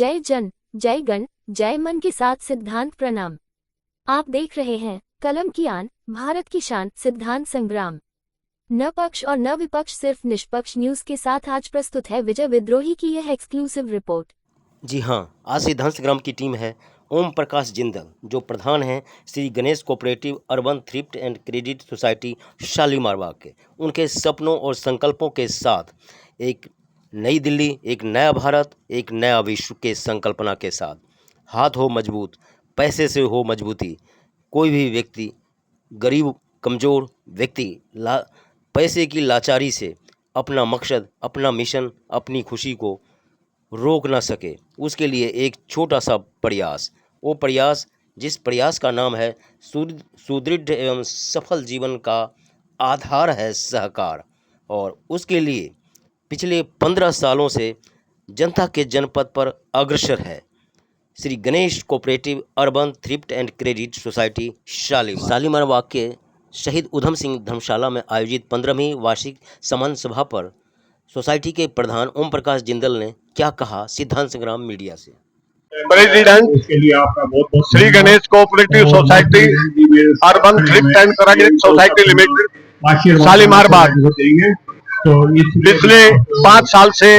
जय जन, जय गण, जय मन के साथ सिद्धांत प्रणाम। आप देख रहे हैं कलम की आन, भारत की शान, सिद्धांत संग्राम। न पक्ष और न विपक्ष, सिर्फ निष्पक्ष न्यूज के साथ आज प्रस्तुत है विजय विद्रोही की यह एक्सक्लूसिव रिपोर्ट। जी हाँ, आज सिद्धांत संग्राम की टीम है ओम प्रकाश जिंदल, जो प्रधान हैं Shri Ganesh cooperative urban thrift and credit society Shalimar Bagh के। उनके सपनों और संकल्पों के साथ एक नई दिल्ली, एक नया भारत, एक नया विश्व के संकल्पना के साथ हाथ हो मजबूत, पैसे से हो मजबूती। कोई भी व्यक्ति, गरीब कमज़ोर व्यक्ति पैसे की लाचारी से अपना मकसद, अपना मिशन, अपनी खुशी को रोक ना सके, उसके लिए एक छोटा सा प्रयास, वो प्रयास जिस प्रयास का नाम है सुदृढ़ एवं सफल जीवन का आधार है सहकार। और उसके लिए पिछले 15 सालों से जनता के जनपद पर अग्रसर है Shri Ganesh cooperative urban thrift and credit society Shalimar Bagh के शहीद उधम सिंह धर्मशाला में आयोजित 15वीं वार्षिक सम्मान सभा पर सोसाइटी के प्रधान ओम प्रकाश जिंदल ने क्या कहा सिद्धांत संग्राम मीडिया से। President Shri Ganesh cooperative society urban thrift and credit society limited Shalimar Bagh, पिछले 5 साल से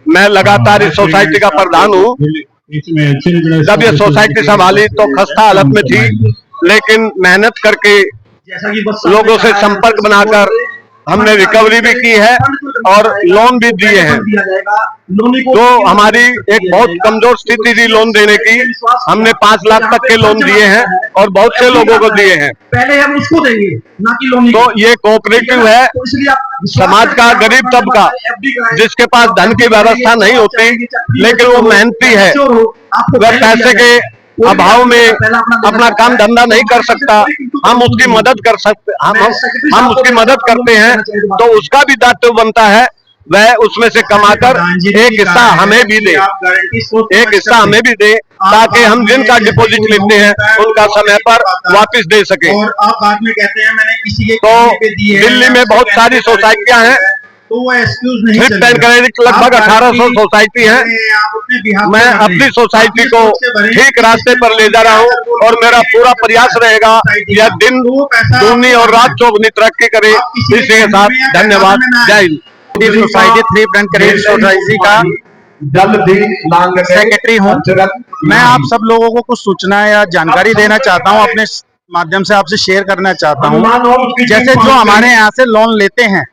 मैं लगातार इस सोसाइटी का प्रधान हूँ। जब ये सोसाइटी संभाली तो खस्ता हालत में थी, लेकिन मेहनत करके लोगों से संपर्क बनाकर हमने रिकवरी भी की है और लोन भी दिए हैं। तो हमारी एक बहुत कमजोर स्थिति थी लोन देने की, हमने 5 लाख तक के लोन दिए हैं और बहुत से लोगों को दिए हैं। पहले हम उसको देंगे ना कि लोन। तो ये कोऑपरेटिव है समाज का गरीब तबका, जिसके पास धन की व्यवस्था नहीं होती, लेकिन वो मेहनती है, वह पैसे के अभाव में अपना काम धंधा नहीं कर सकता, हम उसकी मदद कर सकते, हम उसकी मदद करते हैं। तो उसका भी दायित्व बनता है वह उसमें से कमाकर एक हिस्सा हमें भी दे, ताकि हम जिनका डिपॉजिट लेते हैं उनका समय पर वापस दे सके। तो दिल्ली में बहुत सारी सोसाइटियां हैं, थ्रिफ्ट एंड क्रेडिट लगभग 1800 सोसाइटी है। मैं अपनी सोसाइटी को ठीक रास्ते पर ले जा रहा हूँ और मेरा पूरा प्रयास रहेगा यह दिन दूनी और रात चौगुनी तरक्की करे। इसी के साथ धन्यवाद, जय Hind. Society thrift and credit society का सेक्रेटरी हूँ। मैं आप सब लोगों को कुछ सूचना या जानकारी देना चाहता हूँ, अपने माध्यम से आपसे शेयर करना चाहता हूँ। जैसे जो हमारे यहाँ से लोन लेते हैं,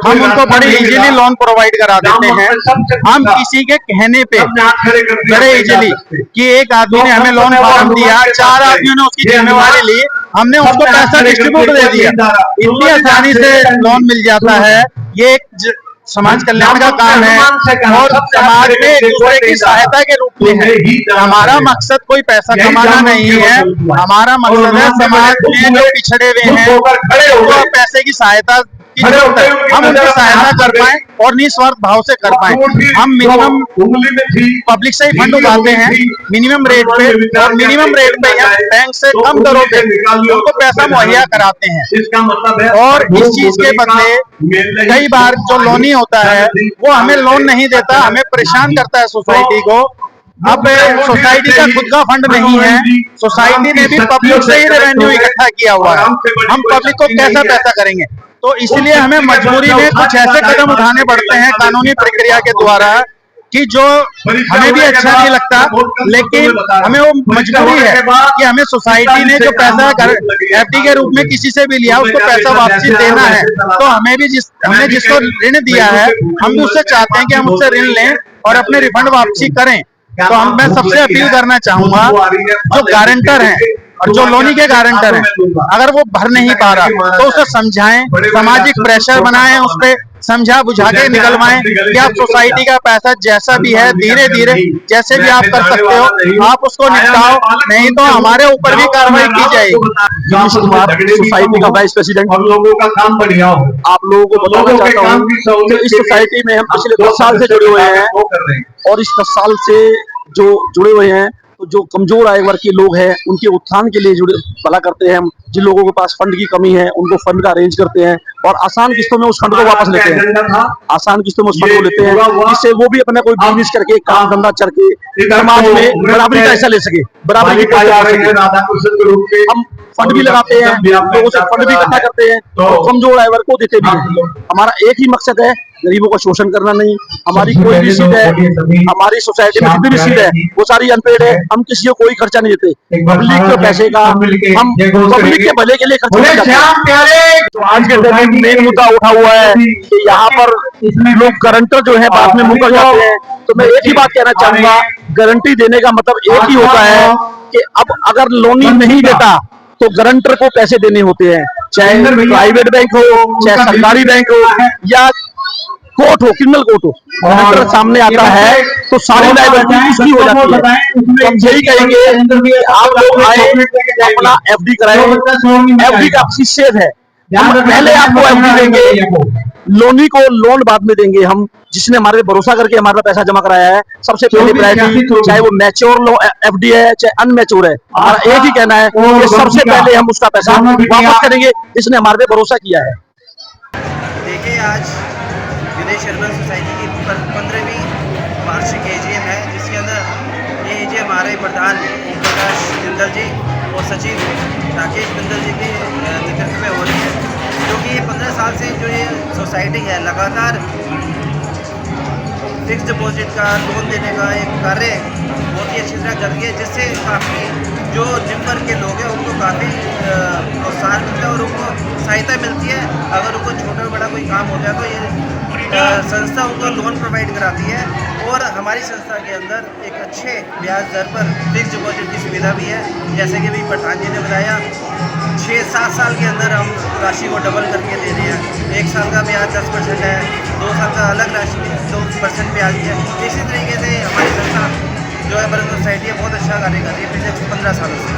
हम उनको बड़े इजीली लोन प्रोवाइड करा देते हैं। हम किसी के कहने पे बड़े इजीली कि एक आदमी ने हमें लोन फॉर्म दिया, 4 आदमियों ने उसकी जिम्मेवारी ली, हमने उसको पैसा डिस्ट्रीब्यूट दे दिया। इतनी आसानी से लोन मिल जाता है। ये एक समाज कल्याण का काम है और समाज में एक दूसरे की सहायता के रूप में है। हमारा मकसद कोई पैसा कमाना नहीं है, हमारा मकसद है समाज में जो पिछड़े हुए हैं तो पैसे की सहायता की जरूरत है, हम उनकी सहायता कर पाए और निस्वार्थ भाव से कर पाए। हम मिनिमम पब्लिक से ही फंड उठाते हैं मिनिमम रेट पे, और मिनिमम रेट पे हम बैंक से कम दरों पे उनको पैसा मुहैया कराते हैं। और इस चीज के बदले कई बार जो लोनी होता है वो हमें लोन नहीं देता, हमें परेशान करता है सोसाइटी को। अब सोसाइटी का खुद का फंड नहीं है, सोसाइटी ने भी पब्लिक से ही रेवेन्यू इकट्ठा किया हुआ है, हम पब्लिक को कैसा पैसा करेंगे। तो इसलिए हमें मजबूरी में कुछ ऐसे कदम उठाने पड़ते हैं कानूनी प्रक्रिया के द्वारा कि जो हमें भी अच्छा नहीं लगता, लेकिन हमें वो मजबूरी है कि हमें सोसाइटी ने जो पैसा एफडी के रूप में किसी से भी लिया उसको पैसा वापसी देना है। तो हमें भी हमने जिसको ऋण दिया है हम भी उससे चाहते हैं कि हम उससे ऋण लें और अपने रिफंड वापसी करें। तो मैं सबसे अपील करना चाहूंगा, जो गारंटर हैं और जो लोनी के गारंटर हैं, अगर वो भर नहीं पा रहा तो उसे समझाएं, सामाजिक प्रेशर बनाएं, उस पर समझा बुझा के निकलवाएं कि आप सोसाइटी का पैसा जैसा भी है धीरे धीरे जैसे भी आप कर सकते हो आप उसको निपटाओ, नहीं तो हमारे ऊपर भी कार्रवाई की जाएगी। सोसाइटी का वाइस प्रेसिडेंट, हम लोगों का काम बढ़िया हो। आप लोगों को बताना चाहता हूँ कि इस सोसाइटी में हम पिछले 10 साल से जुड़े हुए हैं और इस 10 साल से जो जुड़े हुए हैं तो जो कमजोर आय वर्ग के लोग हैं उनके उत्थान के लिए जुड़े भला करते हैं हम। जिन लोगों के पास फंड की कमी है उनको फंड का अरेंज करते हैं और आसान किस्तों में उस फंड को वापस लेते हैं, आसान किस्तों में उस फंड को लेते हैं, जिससे वो भी अपना कोई बिजनेस करके काम धंधा करके समाज में बराबरी का हिस्सा ले सके, बराबरी की हम फंड भी लगाते हैं, लोगों से फंड भी इकट्ठा करते हैं और कमजोर आय वर्ग को देते भी हैं। हमारा एक ही मकसद है, गरीबों का शोषण करना नहीं। हमारी कोई भी सीट है, हमारी सोसाइटी में जितनी भी सीट है वो सारी अनपेड है, हम किसी को कोई खर्चा नहीं देते, पब्लिक के पैसे का हम पब्लिक के भले के लिए खर्चा करते हैं। तो आज के दिन में मेन मुद्दा उठा हुआ है कि यहाँ पर लोग गारंटर जो है बाद में मुकर जाते हैं। तो मैं एक ही बात कहना चाहूंगा, गारंटी देने का मतलब एक ही होता है कि अब अगर लोनी नहीं देता तो गारंटर को पैसे देने होते हैं, चाहे प्राइवेट बैंक हो, चाहे सरकारी बैंक हो या कोर्ट हो, क्रिमिनल कोर्ट हो, गारंटर सामने आता है तो सारी लायबिलिटी उसकी हो जाती है। तो हम यही कहेंगे कि आप लोग आए अपना एफडी कराएं, एफडी का आपसी सेव है, हम पहले आपको एफडी देंगे, लोनी को लोन बाद में देंगे। हम जिसने हमारे पे भरोसा करके हमारा पैसा जमा कराया है सबसे पहले प्रायोरिटी, चाहे वो मैच्योर एफडी है चाहे अनमैच्योर है, हमारा एक ही कहना है कि सबसे पहले हम उसका पैसा वापस करेंगे जिसने हमारे पे भरोसा किया है। देखिए, आज गणेश अर्बन सोसाइटी की 15वीं वार्षिक एजीएम है, जिसके अंदर ये एजीएम हमारे प्रधान ओम प्रकाश जिंदल जी और सचिव राकेश जिंदल जी के नेतृत्व में हो रही है, क्योंकि ये 15 साल से जो ये सोसाइटी है लगातार फिक्स डिपॉजिट का लोन देने का एक कार्य बहुत ही अच्छी तरह कर रही है, जिससे काफ़ी जो निम्न वर्ग के लोग हैं उनको काफ़ी प्रोत्साहन मिलता है और उनको सहायता मिलती है। अगर उनको छोटा बड़ा कोई काम हो जाए तो ये संस्था उनको लोन प्रोवाइड कराती है। और हमारी संस्था के अंदर एक अच्छे ब्याज दर पर फिक्स डिपॉजिट की सुविधा भी है, जैसे कि अभी पठान जी ने बताया 6-7 साल के अंदर हम राशि को डबल करके दे रहे हैं। 1 साल का ब्याज 10% है, 2 साल का अलग राशि 2% ब्याज है। इसी तरीके से हमारी संस्था जो है बरन सोसाइटी है बहुत अच्छा कार्य कर रही है पिछले 15 सालों से।